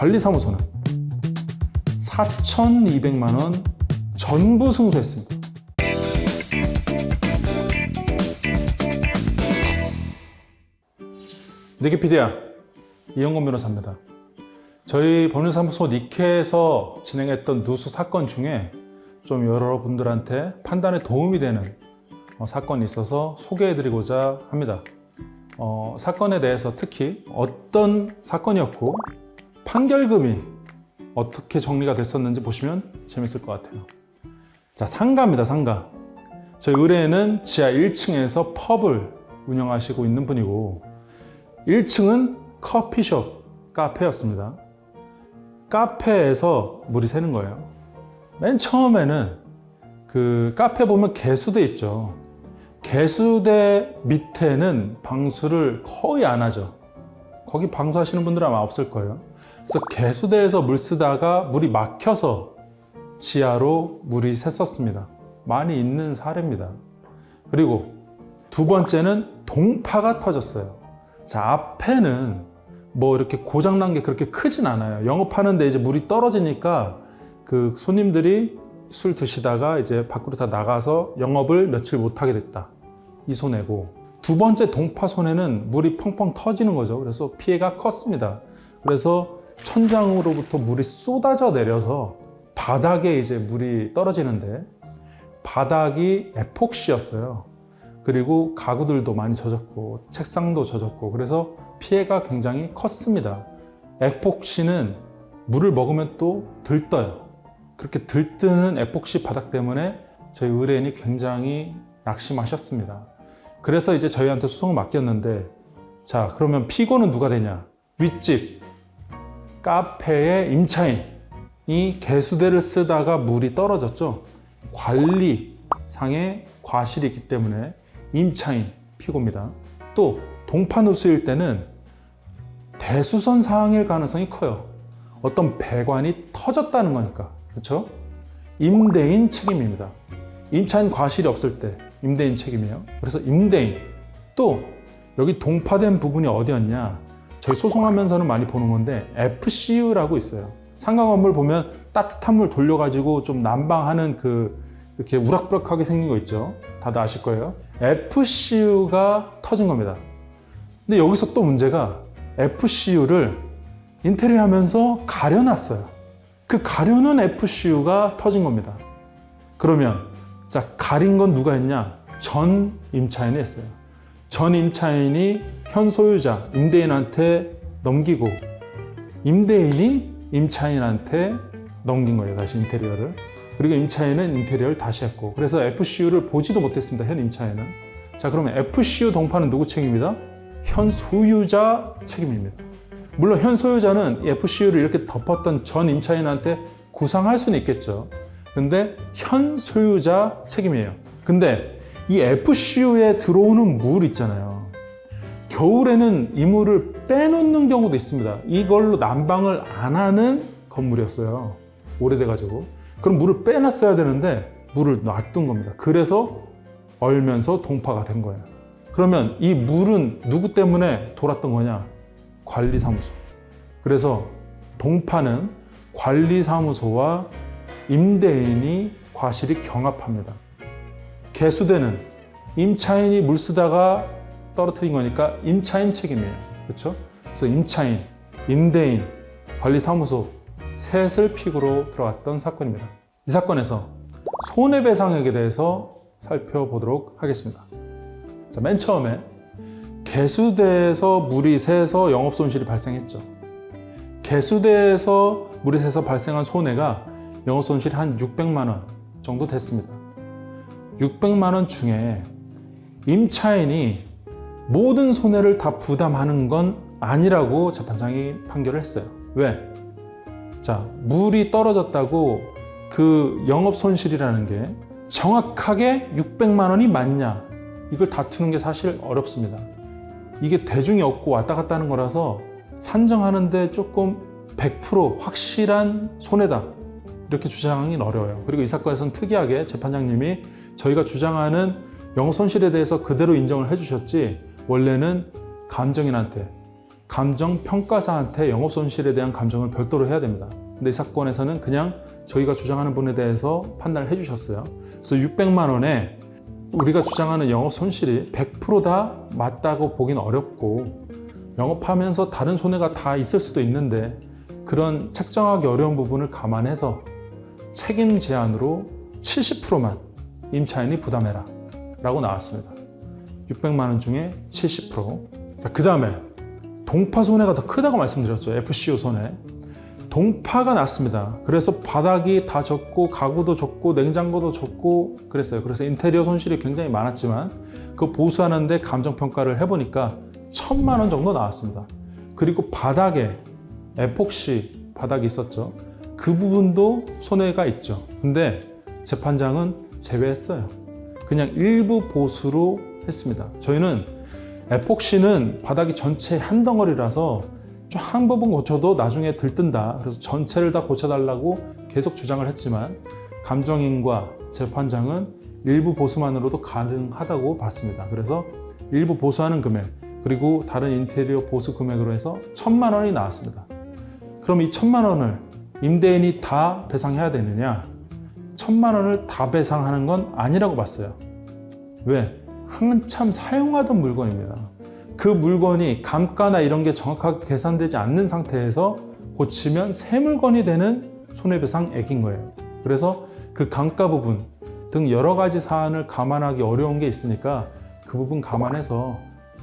관리사무소는 4,200만 원 전부 승소했습니다. 니키피디아 이영건 변호사입니다. 저희 법률사무소 니케에서 진행했던 누수 사건 중에 좀 여러분들한테 판단에 도움이 되는 사건이 있어서 소개해드리고자 합니다. 사건에 대해서 특히 어떤 사건이었고 판결금이 어떻게 정리가 됐었는지 보시면 재밌을 것 같아요. 자, 상가입니다. 상가. 저희 의뢰인은 지하 1층에서 펍을 운영하시고 있는 분이고 1층은 커피숍, 카페였습니다. 카페에서 물이 새는 거예요. 맨 처음에는 그 카페 보면 개수대 있죠. 개수대 밑에는 방수를 거의 안 하죠. 거기 방수하시는 분들은 아마 없을 거예요. 그래서 개수대에서 물 쓰다가 물이 막혀서 지하로 물이 샜었습니다. 많이 있는 사례입니다. 그리고 두 번째는 동파가 터졌어요. 자, 앞에는 뭐 이렇게 고장난 게 그렇게 크진 않아요. 영업하는데 이제 물이 떨어지니까 그 손님들이 술 드시다가 이제 밖으로 다 나가서 영업을 며칠 못하게 됐다. 이 손해고, 두 번째 동파 손해는 물이 펑펑 터지는 거죠. 그래서 피해가 컸습니다. 그래서 천장으로부터 물이 쏟아져 내려서 바닥에 이제 물이 떨어지는데 바닥이 에폭시였어요. 그리고 가구들도 많이 젖었고 책상도 젖었고 그래서 피해가 굉장히 컸습니다. 에폭시는 물을 먹으면 또 들떠요. 그렇게 들뜨는 에폭시 바닥 때문에 저희 의뢰인이 굉장히 낙심하셨습니다. 그래서 이제 저희한테 소송을 맡겼는데, 자, 그러면 피고는 누가 되냐? 윗집 카페의 임차인이 개수대를 쓰다가 물이 떨어졌죠. 관리상의 과실이 있기 때문에 임차인 피고입니다. 또 동파 누수일 때는 대수선 사항일 가능성이 커요. 어떤 배관이 터졌다는 거니까. 그렇죠? 임대인 책임입니다. 임차인 과실이 없을 때 임대인 책임이에요. 그래서 임대인. 또 여기 동파된 부분이 어디였냐? 저희 소송하면서는 많이 보는 건데 FCU라고 있어요. 상가 건물 보면 따뜻한 물 돌려가지고 좀 난방하는 이렇게 우락부락하게 생긴 거 있죠. 다들 아실 거예요. FCU가 터진 겁니다. 근데 여기서 또 문제가 FCU를 인테리어 하면서 가려놨어요. 그 가려놓은 FCU가 터진 겁니다. 그러면 자, 가린 건 누가 했냐? 전 임차인이 했어요. 전 임차인이 현 소유자, 임대인한테 넘기고 임대인이 임차인한테 넘긴 거예요. 다시 인테리어를. 그리고 임차인은 인테리어를 다시 했고, 그래서 FCU를 보지도 못했습니다. 현 임차인은. 자, 그러면 FCU 동파는 누구 책임이다? 현 소유자 책임입니다. 물론 현 소유자는 FCU를 이렇게 덮었던 전 임차인한테 구상할 수는 있겠죠. 근데 현 소유자 책임이에요. 근데 이 FCU에 들어오는 물 있잖아요. 겨울에는 이 물을 빼놓는 경우도 있습니다. 이걸로 난방을 안 하는 건물이었어요. 오래돼가지고. 그럼 물을 빼놨어야 되는데 물을 놔둔 겁니다. 그래서 얼면서 동파가 된 거예요. 그러면 이 물은 누구 때문에 돌았던 거냐? 관리사무소. 그래서 동파는 관리사무소와 임대인이 과실이 경합합니다. 개수대는 임차인이 물 쓰다가 떨어뜨린 거니까 임차인 책임이에요. 그렇죠? 그래서 임차인, 임대인, 관리사무소 셋을 픽으로 들어갔던 사건입니다. 이 사건에서 손해배상액에 대해서 살펴보도록 하겠습니다. 자, 맨 처음에 개수대에서 물이 새서 영업손실이 발생했죠. 개수대에서 물이 새서 발생한 손해가 영업손실이 한 600만 원 정도 됐습니다. 600만 원 중에 임차인이 모든 손해를 다 부담하는 건 아니라고 재판장이 판결을 했어요. 왜? 자, 물이 떨어졌다고 그 영업손실이라는 게 정확하게 600만 원이 맞냐? 이걸 다투는 게 사실 어렵습니다. 이게 대중이 없고 왔다 갔다 하는 거라서 산정하는데 조금 100% 확실한 손해다 이렇게 주장하기는 어려워요. 그리고 이 사건에서는 특이하게 재판장님이 저희가 주장하는 영업손실에 대해서 그대로 인정을 해주셨지, 원래는 감정인한테 감정평가사한테 영업손실에 대한 감정을 별도로 해야 됩니다. 근데 이 사건에서는 그냥 저희가 주장하는 분에 대해서 판단을 해주셨어요. 그래서 600만 원에 우리가 주장하는 영업손실이 100% 다 맞다고 보긴 어렵고, 영업하면서 다른 손해가 다 있을 수도 있는데 그런 책정하기 어려운 부분을 감안해서 책임 제한으로 70%만 임차인이 부담해라 라고 나왔습니다. 600만 원 중에 70%. 자, 그 다음에 동파 손해가 더 크다고 말씀드렸죠. FCO 손해. 동파가 났습니다. 그래서 바닥이 다 젖고 가구도 젖고 냉장고도 젖고 그랬어요. 그래서 인테리어 손실이 굉장히 많았지만 그 보수하는데 감정평가를 해보니까 1000만 원 정도 나왔습니다. 그리고 바닥에 에폭시 바닥이 있었죠. 그 부분도 손해가 있죠. 근데 재판장은 제외했어요. 그냥 일부 보수로 했습니다. 저희는 에폭시는 바닥이 전체 한 덩어리라서 좀 한 부분 고쳐도 나중에 들뜬다. 그래서 전체를 다 고쳐달라고 계속 주장을 했지만 감정인과 재판장은 일부 보수만으로도 가능하다고 봤습니다. 그래서 일부 보수하는 금액 그리고 다른 인테리어 보수 금액으로 해서 1000만 원이 나왔습니다. 그럼 이 1000만 원을 임대인이 다 배상해야 되느냐? 1000만 원을 다 배상하는 건 아니라고 봤어요. 왜? 한참 사용하던 물건입니다. 그 물건이 감가나 이런 게 정확하게 계산되지 않는 상태에서 고치면 새 물건이 되는 손해배상액인 거예요. 그래서 그 감가 부분 등 여러 가지 사안을 감안하기 어려운 게 있으니까 그 부분 감안해서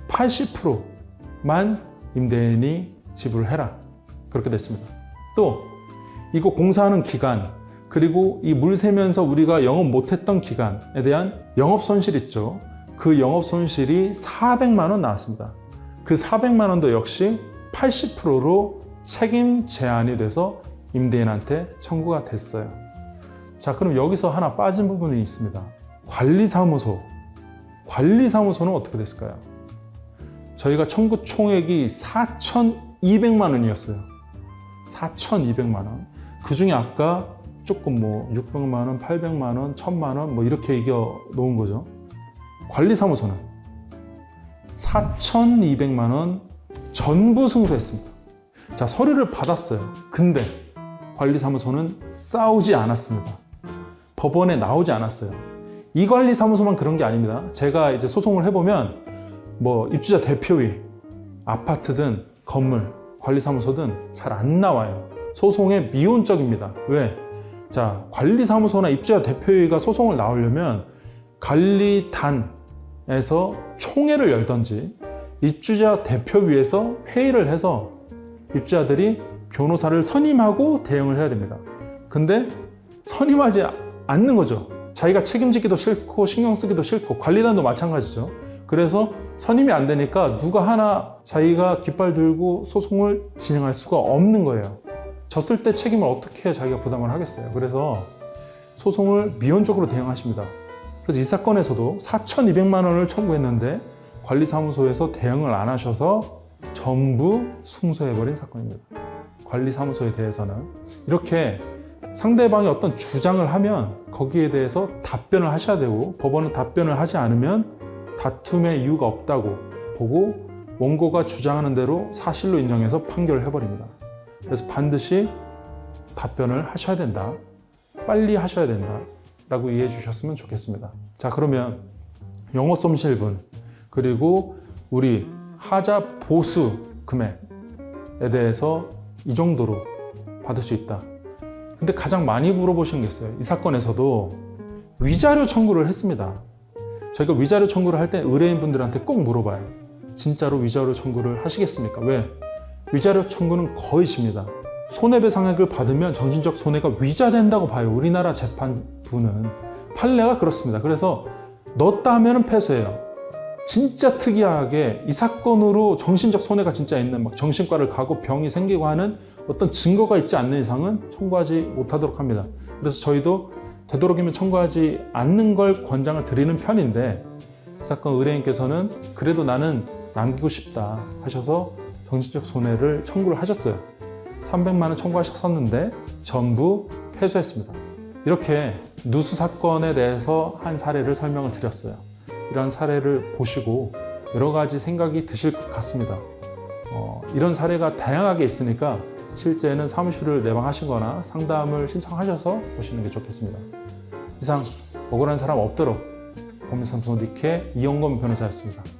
80%만 임대인이 지불을 해라. 그렇게 됐습니다. 또 이거 공사하는 기간 그리고 이 물 새면서 우리가 영업 못했던 기간에 대한 영업 손실 있죠. 그 영업 손실이 400만 원 나왔습니다. 그 400만 원도 역시 80%로 책임 제한이 돼서 임대인한테 청구가 됐어요. 자, 그럼 여기서 하나 빠진 부분이 있습니다. 관리사무소. 관리사무소는 어떻게 됐을까요? 저희가 청구 총액이 4,200만 원이었어요. 4,200만 원. 그 중에 아까 조금 600만 원, 800만 원, 1000만 원 이렇게 이겨 놓은 거죠. 관리사무소는 4,200만 원 전부 승소했습니다. 자, 서류를 받았어요. 근데 관리사무소는 싸우지 않았습니다. 법원에 나오지 않았어요. 이 관리사무소만 그런 게 아닙니다. 제가 이제 소송을 해보면 입주자 대표위, 아파트든 건물, 관리사무소든 잘 안 나와요. 소송에 미온적입니다. 왜? 자, 관리사무소나 입주자 대표위가 소송을 나오려면 관리단에서 총회를 열든지 입주자 대표위에서 회의를 해서 입주자들이 변호사를 선임하고 대응을 해야 됩니다. 근데 선임하지 않는 거죠. 자기가 책임지기도 싫고 신경 쓰기도 싫고 관리단도 마찬가지죠. 그래서 선임이 안 되니까 누가 하나 자기가 깃발 들고 소송을 진행할 수가 없는 거예요. 졌을 때 책임을 어떻게 자기가 부담을 하겠어요. 그래서 소송을 미온적으로 대응하십니다. 그래서 이 사건에서도 4,200만 원을 청구했는데 관리사무소에서 대응을 안 하셔서 전부 승소해버린 사건입니다. 관리사무소에 대해서는 이렇게 상대방이 어떤 주장을 하면 거기에 대해서 답변을 하셔야 되고, 법원은 답변을 하지 않으면 다툼의 이유가 없다고 보고 원고가 주장하는 대로 사실로 인정해서 판결을 해버립니다. 그래서 반드시 답변을 하셔야 된다. 빨리 하셔야 된다. 라고 이해해 주셨으면 좋겠습니다. 자, 그러면 영업손실분 그리고 우리 하자 보수 금액에 대해서 이 정도로 받을 수 있다. 근데 가장 많이 물어보시는 게 있어요. 이 사건에서도 위자료 청구를 했습니다. 저희가 위자료 청구를 할 때 의뢰인분들한테 꼭 물어봐요. 진짜로 위자료 청구를 하시겠습니까? 왜? 위자료 청구는 거의 집니다. 손해배상액을 받으면 정신적 손해가 위자된다고 봐요. 우리나라 재판부는 판례가 그렇습니다. 그래서 넣었다 하면 패소해요. 진짜 특이하게 이 사건으로 정신적 손해가 진짜 있는 정신과를 가고 병이 생기고 하는 어떤 증거가 있지 않는 이상은 청구하지 못하도록 합니다. 그래서 저희도 되도록이면 청구하지 않는 걸 권장을 드리는 편인데, 이 사건 의뢰인께서는 그래도 나는 남기고 싶다 하셔서 정신적 손해를 청구를 하셨어요. 300만 원 청구하셨었는데 전부 패소했습니다. 이렇게 누수 사건에 대해서 한 사례를 설명을 드렸어요. 이런 사례를 보시고 여러 가지 생각이 드실 것 같습니다. 이런 사례가 다양하게 있으니까 실제는 사무실을 내방하시거나 상담을 신청하셔서 보시는 게 좋겠습니다. 이상 억울한 사람 없도록 법률사무소 니케 이영건 변호사였습니다.